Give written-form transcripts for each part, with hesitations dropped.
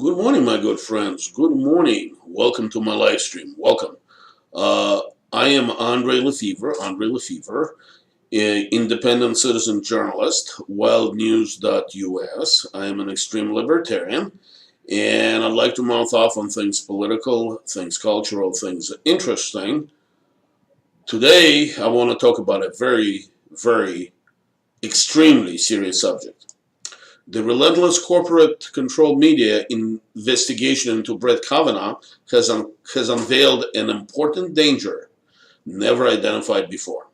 Good morning, my good friends. Good morning. Welcome to my live stream. Welcome. I am Andre Lefevre, independent citizen journalist, wildnews.us. I am an extreme libertarian, and I'd like to mouth off on things political, things cultural, things interesting. Today, I want to talk about a very extremely serious subject. The relentless corporate-controlled media investigation into Brett Kavanaugh has unveiled an important danger never identified before.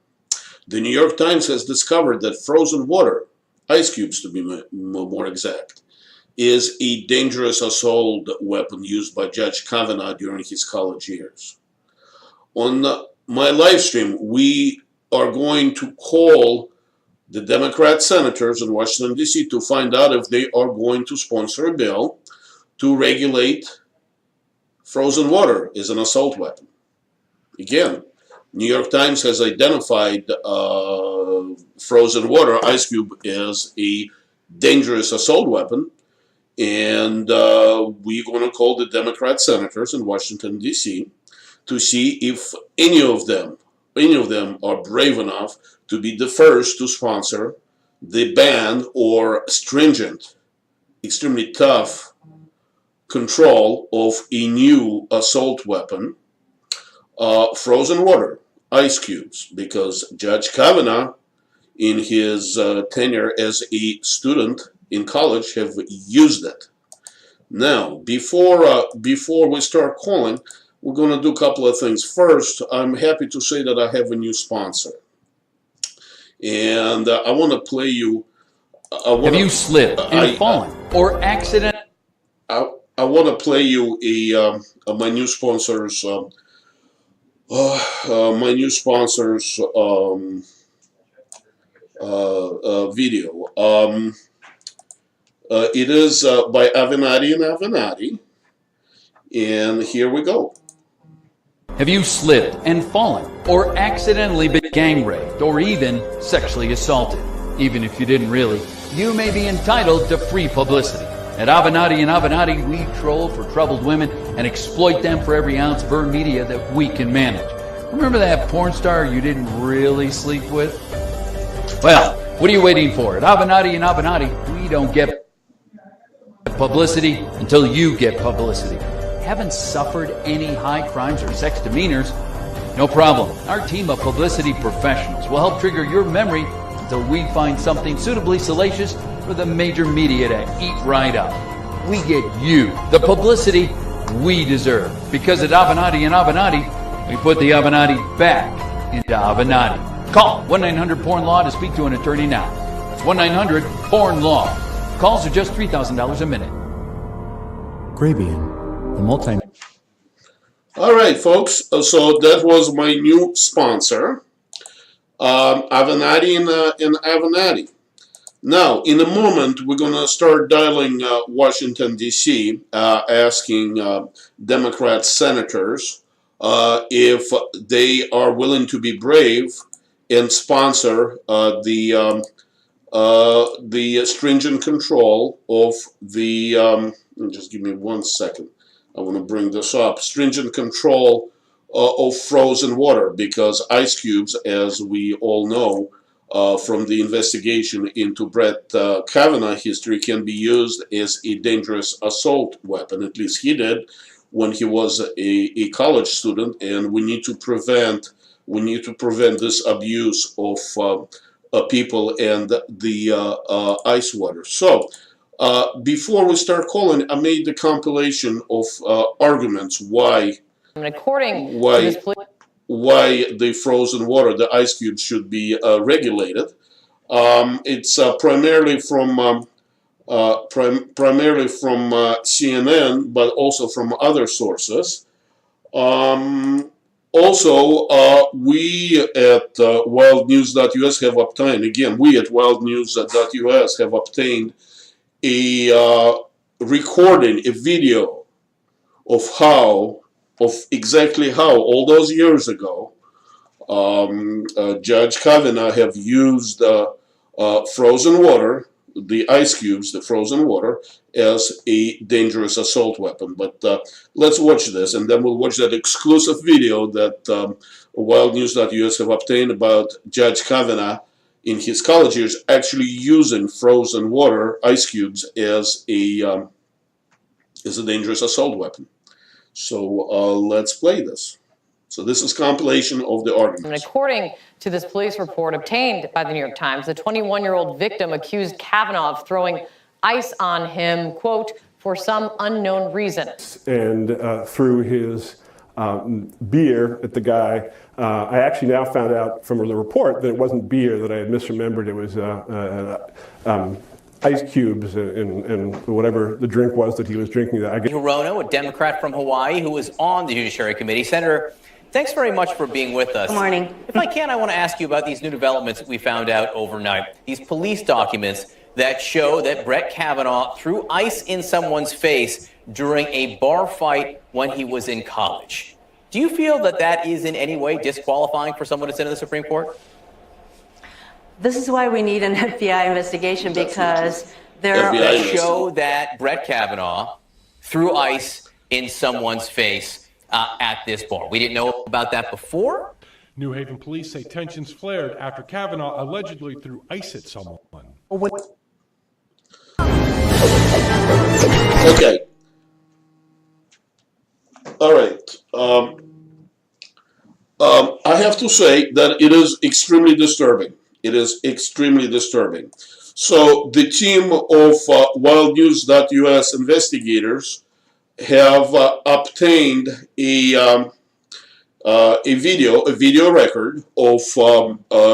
The New York Times has discovered that frozen water, ice cubes to be more exact, is a dangerous assault weapon used by Judge Kavanaugh during his college years. On my live stream, we are going to call the Democrat senators in Washington, D.C. to find out if they are going to sponsor a bill to regulate frozen water as an assault weapon. Again, New York Times has identified frozen water, ice cube, as a dangerous assault weapon, and we're going to call the Democrat senators in Washington, D.C. to see if any of them are brave enough to be the first to sponsor the ban or stringent, extremely tough control of a new assault weapon, frozen water, ice cubes, because Judge Kavanaugh, in his tenure as a student in college, have used it. Now, before we start calling, we're going to do a couple of things. First, I'm happy to say that I have a new sponsor. And I want to play you... Have you slipped and fallen or accident? I want to play you my new sponsor's video. It is by Avenatti and Avenatti. And here we go. Have you slipped and fallen or accidentally been gang raped or even sexually assaulted? Even if you didn't really, you may be entitled to free publicity. At Avenatti and Avenatti, we troll for troubled women and exploit them for every ounce of earned media that we can manage. Remember that porn star you didn't really sleep with? Well, what are you waiting for? At Avenatti and Avenatti, we don't get publicity until you get publicity. Haven't suffered any high crimes or sex demeanors? No problem. Our team of publicity professionals will help trigger your memory until we find something suitably salacious for the major media to eat right up. We get you the publicity we deserve, because at Avenatti and Avenatti, we put the Avenatti back into Avenatti. Call 1-900-PORN-LAW to speak to an attorney now. It's 1-900-PORN-LAW. Calls are just $3,000 a minute. Grabian. All right, folks. So that was my new sponsor, Avenatti and Avenatti. Now, in a moment, we're going to start dialing Washington, D.C., asking Democrat senators if they are willing to be brave and sponsor the stringent control of the. Just give me 1 second. I want to bring this up. Stringent control of frozen water, because ice cubes, as we all know from the investigation into Brett Kavanaugh history, can be used as a dangerous assault weapon. At least he did when he was a college student, and we need to prevent this abuse of people and the ice water. So. Before we start calling, I made the compilation of arguments why the frozen water, the ice cube, should be regulated. It's primarily from CNN, but also from other sources. Also, we at wildnews.us have obtained, again, we at wildnews.us have obtained a recording, a video of exactly how all those years ago Judge Kavanaugh have used frozen water, the ice cubes, the frozen water, as a dangerous assault weapon. But let's watch this, and then we'll watch that exclusive video that wildnews.us have obtained about Judge Kavanaugh in his college years actually using frozen water, ice cubes, as a dangerous assault weapon. So let's play this. So this is compilation of the arguments. And according to this police report obtained by the New York Times, the 21-year-old victim accused Kavanaugh of throwing ice on him, quote, for some unknown reason. And threw his beer at the guy. I actually now found out from the report that it wasn't beer, that I had misremembered. It was ice cubes and whatever the drink was that he was drinking. Hirono, a Democrat from Hawaii who was on the Judiciary Committee. Senator, thanks very much for being with us. Good morning. If I can, I want to ask you about these new developments that we found out overnight. These police documents that show that Brett Kavanaugh threw ice in someone's face during a bar fight when he was in college. Do you feel that that is in any way disqualifying for someone to sit in the Supreme Court? This is why we need an FBI investigation, because there are show that Brett Kavanaugh threw ice in someone's face at this bar. We didn't know about that before. New Haven police say tensions flared after Kavanaugh allegedly threw ice at someone. Okay. All right. I have to say that it is extremely disturbing. It is extremely disturbing. So the team of wildnews.us investigators have obtained a video record of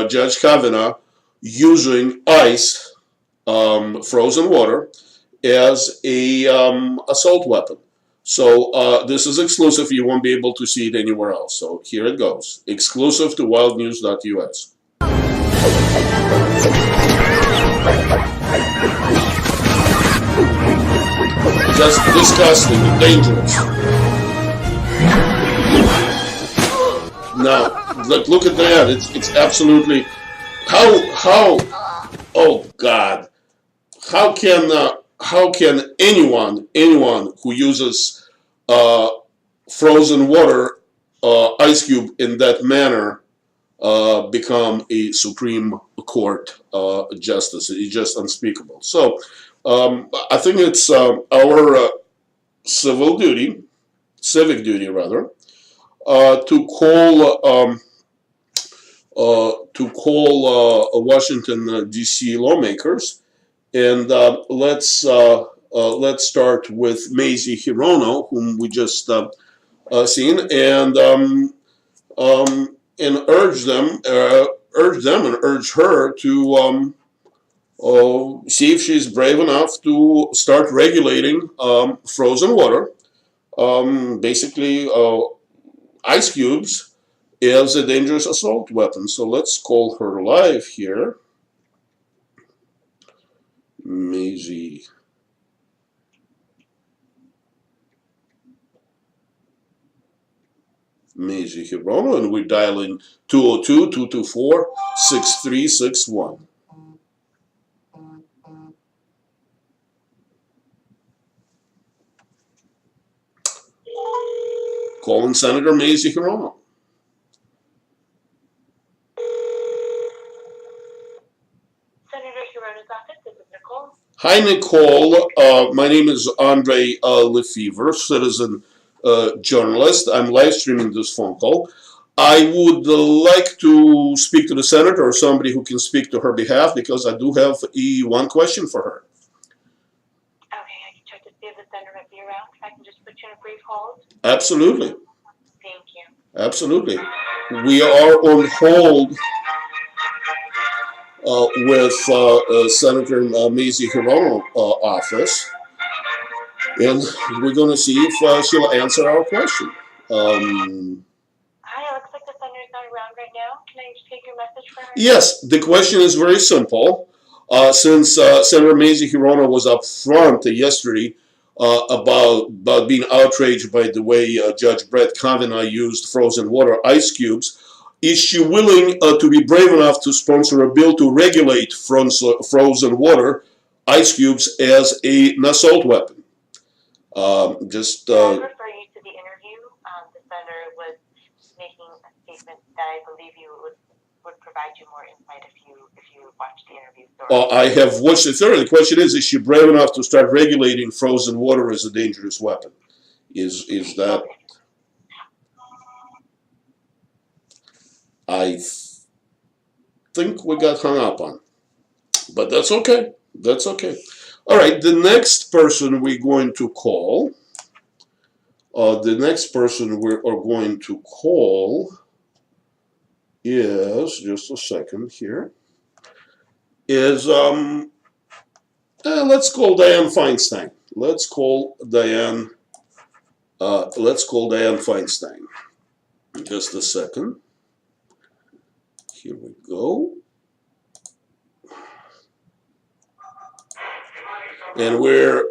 Judge Kavanaugh using ice, frozen water, as a assault weapon. So this is exclusive. You won't be able to see it anywhere else. So here it goes. Exclusive to wildnews.us. Just disgusting and dangerous. Now, look at that. It's absolutely how oh God, how can anyone who uses frozen water ice cube in that manner become a Supreme Court justice? It's just unspeakable. So I think it's our civic duty rather, to call Washington D.C. lawmakers, and let's start with Mazie Hirono, whom we just seen, and urge her to see if she's brave enough to start regulating frozen water, basically ice cubes, as a dangerous assault weapon. So let's call her live here. Mazie Hirono, and we're dialing 202-224-6361. Calling Senator Mazie Hirono. Senator Hirono's office, this is Nicole. Hi, Nicole. My name is Andre Lefevre, citizen journalist. I'm live streaming this phone call. I would like to speak to the senator or somebody who can speak to her behalf, because I do have one question for her. Okay, I can check to see if the senator might be around. If I can just put you in a brief hold. Absolutely. Thank you. Absolutely. We are on hold with Senator Mazie Hirono office, and we're going to see if she'll answer our question. Hi, it looks like the senator's not around right now. Can I just take your message for her? Yes, the question is very simple. Since Senator Mazie Hirono was up front yesterday about being outraged by the way Judge Brett Kavanaugh used frozen water ice cubes, is she willing to be brave enough to sponsor a bill to regulate frozen water ice cubes as an assault weapon. Can I refer you to the interview? The senator was making a statement that I believe you would provide you more insight if you watched the interview. I have watched it thoroughly. The question is she brave enough to start regulating frozen water as a dangerous weapon? Is that? I think we got hung up on, but that's okay. That's okay. All right, the next person we're going to call. The next person we are going to call is, just a second here, is let's call Dianne Feinstein. Let's call Dianne Feinstein. Just a second. Here we go. And we're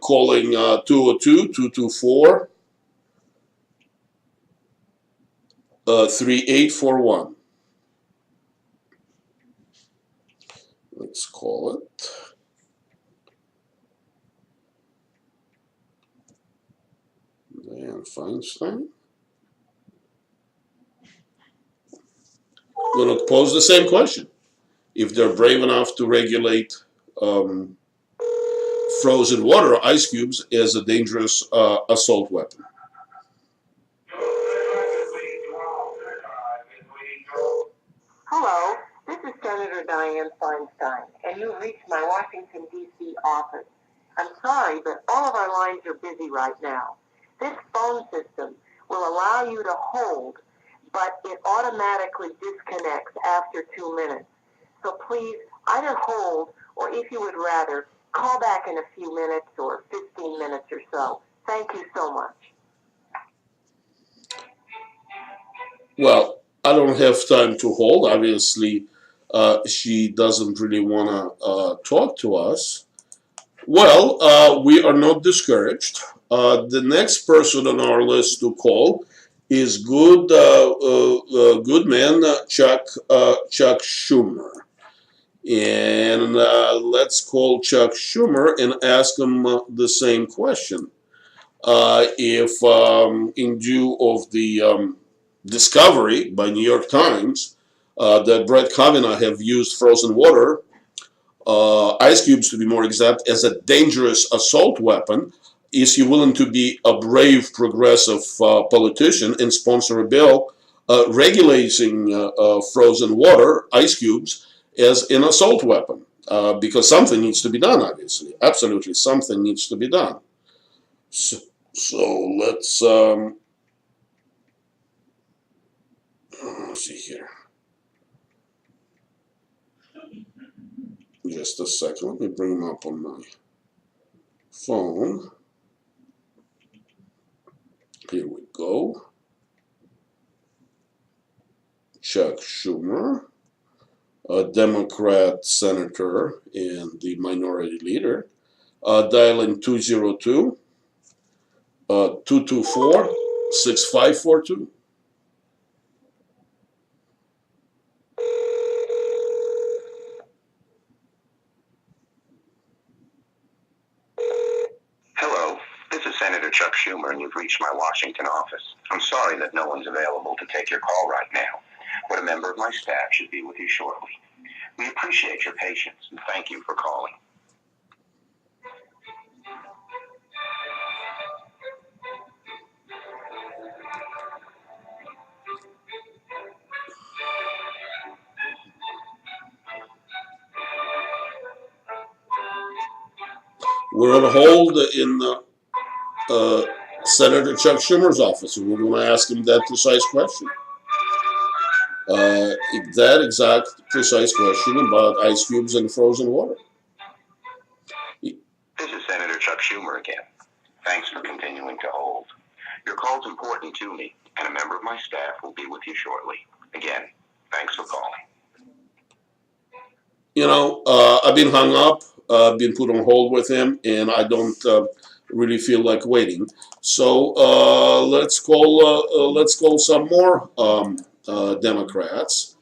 calling 202-224-3841. Let's call it. Dianne Feinstein. I'm going to pose the same question. If they're brave enough to regulate frozen water or ice cubes as a dangerous assault weapon. Hello, this is Senator Dianne Feinstein, and you've reached my Washington, D.C. office. I'm sorry, but all of our lines are busy right now. This phone system will allow you to hold, but it automatically disconnects after 2 minutes. So please, either hold, or if you would rather, call back in a few minutes or 15 minutes or so. Thank you so much. Well, I don't have time to hold. Obviously, she doesn't really want to talk to us. Well, we are not discouraged. The next person on our list to call is good man Chuck Schumer. And let's call Chuck Schumer and ask him the same question. If in view of the discovery by New York Times that Brett Kavanaugh have used frozen water, ice cubes to be more exact, as a dangerous assault weapon, is he willing to be a brave progressive politician and sponsor a bill regulating frozen water, ice cubes, as an assault weapon? Because something needs to be done, obviously. Absolutely, something needs to be done. So let's see here. Just a second. Let me bring him up on my phone. Here we go. Chuck Schumer, a Democrat senator and the minority leader, dialing 202-224-6542. Hello, this is Senator Chuck Schumer, and you've reached my Washington office. I'm sorry that no one's available to take your call right now, but a member of my staff should be with you shortly. We appreciate your patience, and thank you for calling. We're on hold in Senator Chuck Schumer's office, and we're going to ask him that precise question. That exact precise question about ice cubes and frozen water. This is Senator Chuck Schumer again. Thanks for continuing to hold. Your call's important to me, and a member of my staff will be with you shortly. Again, thanks for calling. You know, I've been hung up, been put on hold with him, and I don't really feel like waiting. So let's call some more Democrats.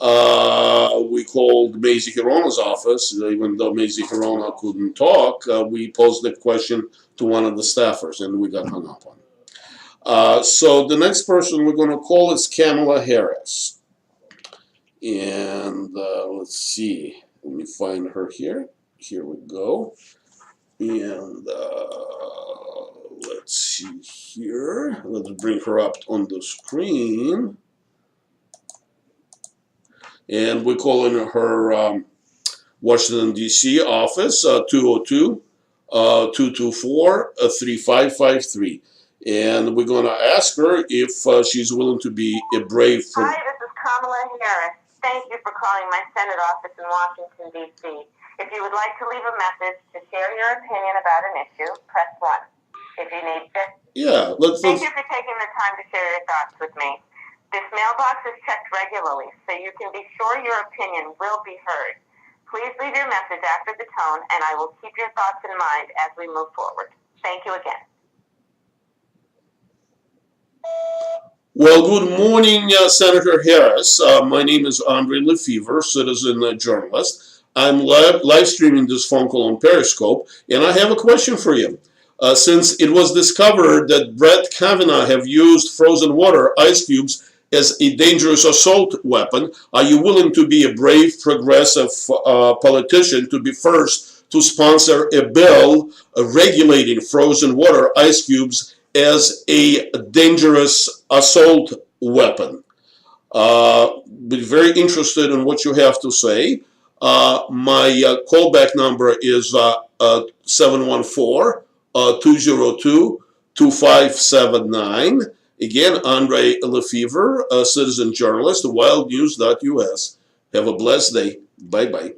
We called Mazie Hirono's office, even though Mazie Hirono couldn't talk. We posed the question to one of the staffers, and we got hung up on. So the next person we're going to call is Camilla Harris. And let's see. Let me find her here. Here we go. And let's see here. Let's bring her up on the screen. And we're calling her Washington, D.C. office, 202-224-3553. And we're going to ask her if she's willing to be a brave... Hi, this is Kamala Harris. Thank you for calling my Senate office in Washington, D.C. If you would like to leave a message to share your opinion about an issue, press 1. If you need to... Yeah, Thank you for taking the time to share your thoughts with me. This mailbox is checked regularly, so you can be sure your opinion will be heard. Please leave your message after the tone, and I will keep your thoughts in mind as we move forward. Thank you again. Well, good morning, Senator Harris. My name is Andre Lefevre, citizen journalist. I'm live streaming this phone call on Periscope, and I have a question for you. Since it was discovered that Brett Kavanaugh have used frozen water, ice cubes, as a dangerous assault weapon, are you willing to be a brave, progressive politician to be first to sponsor a bill regulating frozen water, ice cubes, as a dangerous assault weapon? Be very interested in what you have to say. My callback number is 714-202-2579. Again, Andre Lefevre, a citizen journalist, wildnews.us. Have a blessed day. Bye-bye.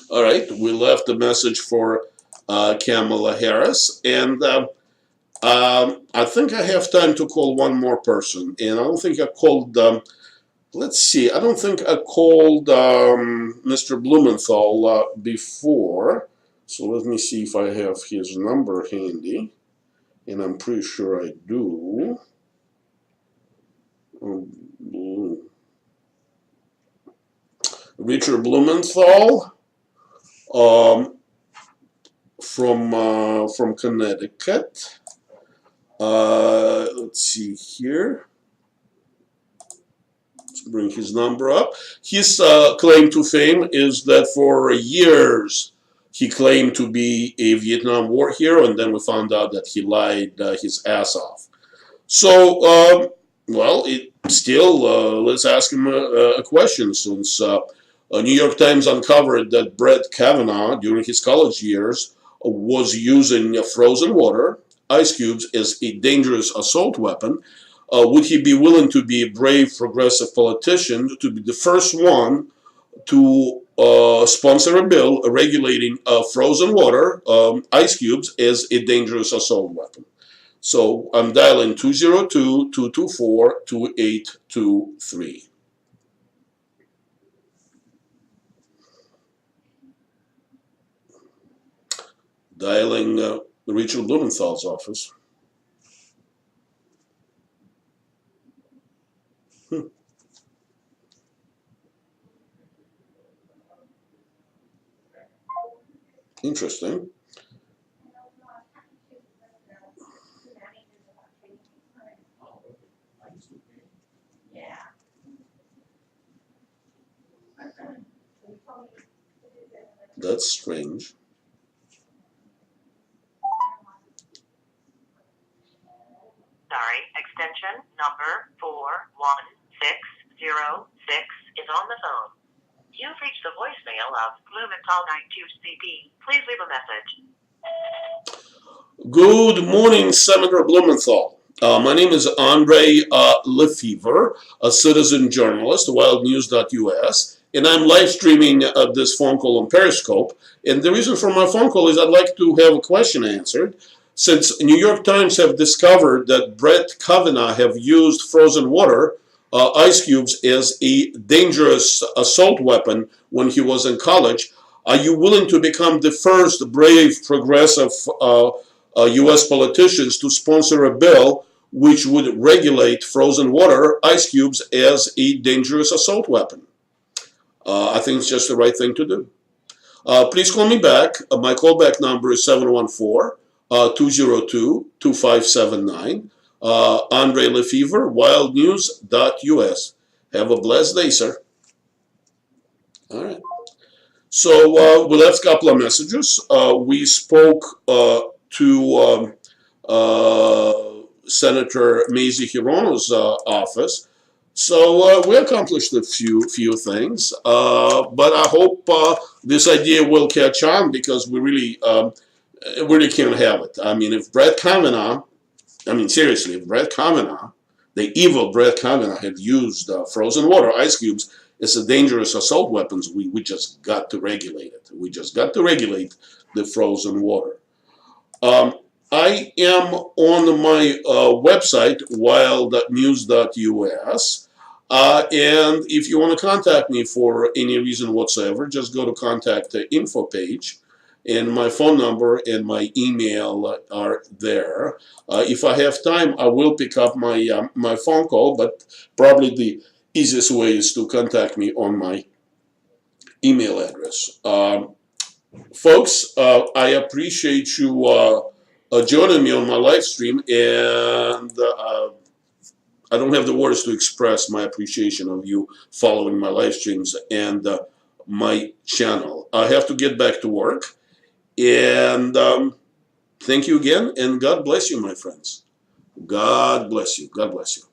All right, we left a message for Kamala Harris, and I think I have time to call one more person, and I don't think I called, let's see, I don't think I called Mr. Blumenthal before, so let me see if I have his number handy. And I'm pretty sure I do. Richard Blumenthal from Connecticut. Let's see here. Let's bring his number up. His claim to fame is that for years he claimed to be a Vietnam War hero, and then we found out that he lied his ass off. So, well, let's ask him a question, since New York Times uncovered that Brett Kavanaugh, during his college years, was using frozen water, ice cubes, as a dangerous assault weapon. Would he be willing to be a brave, progressive politician to be the first one to sponsor a bill regulating frozen water, ice cubes, as a dangerous assault weapon? So I'm dialing 202-224-2823. Dialing Richard Blumenthal's office. Interesting. That's strange. Sorry, extension number 41606 is on the phone. You've reached the voicemail of Blumenthal 92CP. Please leave a message. Good morning, Senator Blumenthal. My name is Andre Lefevre, a citizen journalist, wildnews.us, and I'm live streaming this phone call on Periscope. And the reason for my phone call is I'd like to have a question answered. Since New York Times have discovered that Brett Kavanaugh have used frozen water, ice cubes, as a dangerous assault weapon when he was in college, are you willing to become the first brave, progressive U.S. politicians to sponsor a bill which would regulate frozen water, ice cubes, as a dangerous assault weapon. I think it's just the right thing to do. Please call me back. My callback number is 714-202-2579. Andre Lefevre, wildnews.us. Have a blessed day, sir. All right. So we left a couple of messages. We spoke to Senator Mazie Hirono's office. So we accomplished a few things, but I hope this idea will catch on, because we really can't have it. I mean, if Brett Kavanaugh, seriously, if Brett Kavanaugh, the evil Brett Kavanaugh, had used frozen water, ice cubes, as a dangerous assault weapons, we just got to regulate it. We just got to regulate the frozen water. I am on my website, wildnews.us, and if you want to contact me for any reason whatsoever, just go to contact the info page, and my phone number and my email are there. If I have time, I will pick up my my phone call, but probably the easiest way is to contact me on my email address. Folks, I appreciate you joining me on my live stream, and I don't have the words to express my appreciation of you following my live streams and my channel. I have to get back to work, and thank you again, and God bless you, my friends. God bless you. God bless you.